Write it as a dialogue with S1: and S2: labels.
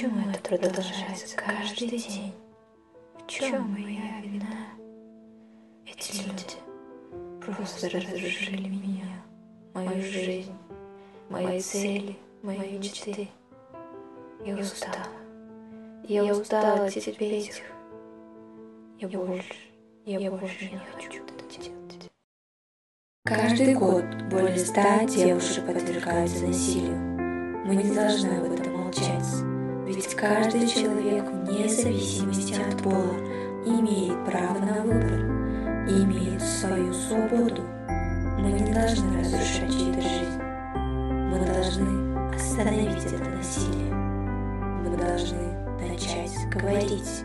S1: Почему это продолжается каждый день? В чем моя вина? Эти люди просто разрушили меня, мою жизнь, мои цели, мои мечты. Я устала терпеть их. Я больше не хочу это делать.
S2: Каждый год более 100 девушек подвергаются насилию. Мы не должны об этом молчать, ведь каждый человек, вне зависимости от пола, имеет право на выбор и имеет свою свободу. Мы не должны разрушать чью-то жизнь. Мы должны остановить это насилие. Мы должны начать говорить.